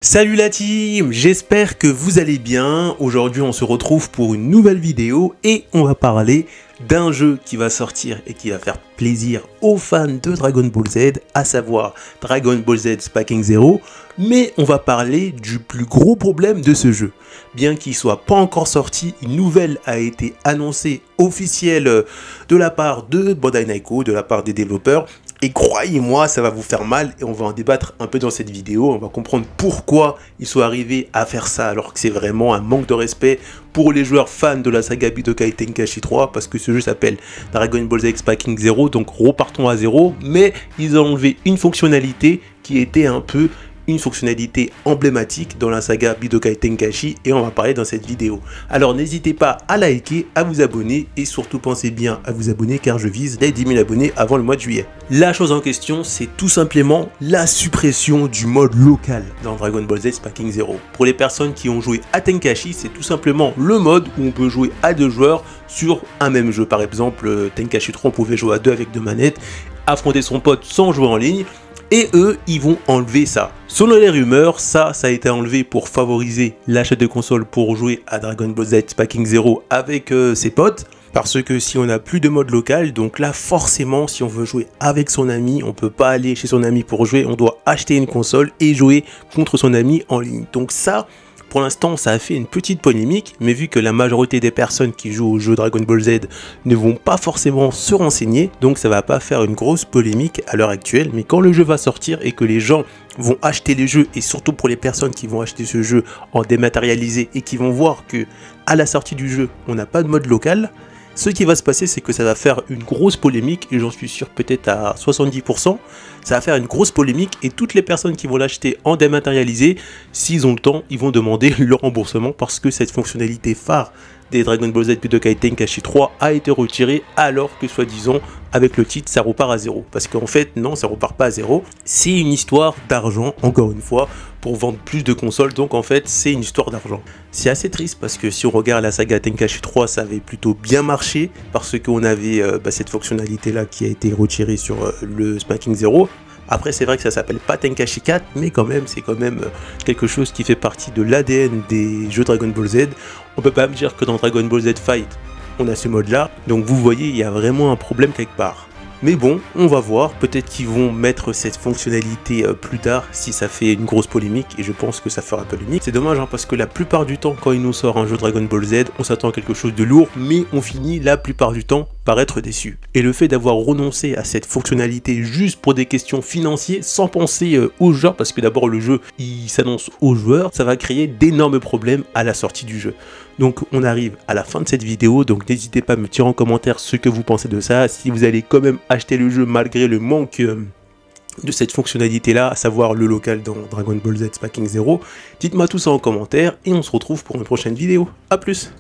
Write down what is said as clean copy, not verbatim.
Salut la team, j'espère que vous allez bien. Aujourd'hui on se retrouve pour une nouvelle vidéo et on va parler d'un jeu qui va sortir et qui va faire plaisir aux fans de Dragon Ball Z, à savoir Dragon Ball Z Sparking Zero. Mais on va parler du plus gros problème de ce jeu. Bien qu'il soit pas encore sorti, une nouvelle a été annoncée officielle de la part de Bandai Namco, de la part des développeurs. Et croyez-moi, ça va vous faire mal et on va en débattre un peu dans cette vidéo. On va comprendre pourquoi ils sont arrivés à faire ça alors que c'est vraiment un manque de respect pour les joueurs fans de la saga Budokai Tenkaichi 3 parce que ce jeu s'appelle Dragon Ball Z Sparking Zero, donc repartons à zéro. Mais ils ont enlevé une fonctionnalité qui était un peu une fonctionnalité emblématique dans la saga Budokai Tenkaichi et on va parler dans cette vidéo. Alors n'hésitez pas à liker, à vous abonner et surtout pensez bien à vous abonner car je vise les 10 000 abonnés avant le mois de juillet. La chose en question, c'est tout simplement la suppression du mode local dans Dragon Ball Z Sparking Zero. Pour les personnes qui ont joué à Tenkaichi, c'est tout simplement le mode où on peut jouer à deux joueurs sur un même jeu. Par exemple, Tenkaichi 3, on pouvait jouer à deux avec deux manettes, affronter son pote sans jouer en ligne. Et eux, ils vont enlever ça. Selon les rumeurs, ça a été enlevé pour favoriser l'achat de consoles pour jouer à Dragon Ball Z Sparking Zero avec ses potes. Parce que si on n'a plus de mode local, donc là forcément si on veut jouer avec son ami, on peut pas aller chez son ami pour jouer, on doit acheter une console et jouer contre son ami en ligne. Donc ça, pour l'instant, ça a fait une petite polémique, mais vu que la majorité des personnes qui jouent au jeu Dragon Ball Z ne vont pas forcément se renseigner, donc ça va pas faire une grosse polémique à l'heure actuelle, mais quand le jeu va sortir et que les gens vont acheter les jeux, et surtout pour les personnes qui vont acheter ce jeu en dématérialisé et qui vont voir que à la sortie du jeu, on n'a pas de mode local, ce qui va se passer, c'est que ça va faire une grosse polémique, et j'en suis sûr peut-être à 70%, ça va faire une grosse polémique, et toutes les personnes qui vont l'acheter en dématérialisé, s'ils ont le temps, ils vont demander le remboursement, parce que cette fonctionnalité phare des Dragon Ball Z Budokai Tenkaichi 3 a été retirée, alors que soi-disant, avec le titre, ça repart à zéro. Parce qu'en fait, non, ça repart pas à zéro, c'est une histoire d'argent, encore une fois, pour vendre plus de consoles, donc en fait, c'est une histoire d'argent. C'est assez triste, parce que si on regarde la saga Tenkaichi 3, ça avait plutôt bien marché, parce qu'on avait cette fonctionnalité-là qui a été retirée sur le Sparking Zero. Après, c'est vrai que ça s'appelle pas Tenkaichi 4, mais quand même, c'est quand même quelque chose qui fait partie de l'ADN des jeux Dragon Ball Z. On peut pas me dire que dans Dragon Ball Z Fight, on a ce mode-là. Donc vous voyez, il y a vraiment un problème quelque part. Mais bon, on va voir, peut-être qu'ils vont mettre cette fonctionnalité plus tard si ça fait une grosse polémique, et je pense que ça fera polémique. C'est dommage parce que la plupart du temps, quand il nous sort un jeu Dragon Ball Z, on s'attend à quelque chose de lourd, mais on finit la plupart du temps par être déçu. Et le fait d'avoir renoncé à cette fonctionnalité juste pour des questions financières, sans penser aux joueurs, parce que d'abord le jeu il s'annonce aux joueurs, ça va créer d'énormes problèmes à la sortie du jeu. Donc on arrive à la fin de cette vidéo, donc n'hésitez pas à me dire en commentaire ce que vous pensez de ça, si vous allez quand même acheter le jeu malgré le manque de cette fonctionnalité là, à savoir le local dans Dragon Ball Z Sparking Zero. Dites-moi tout ça en commentaire et on se retrouve pour une prochaine vidéo. A plus.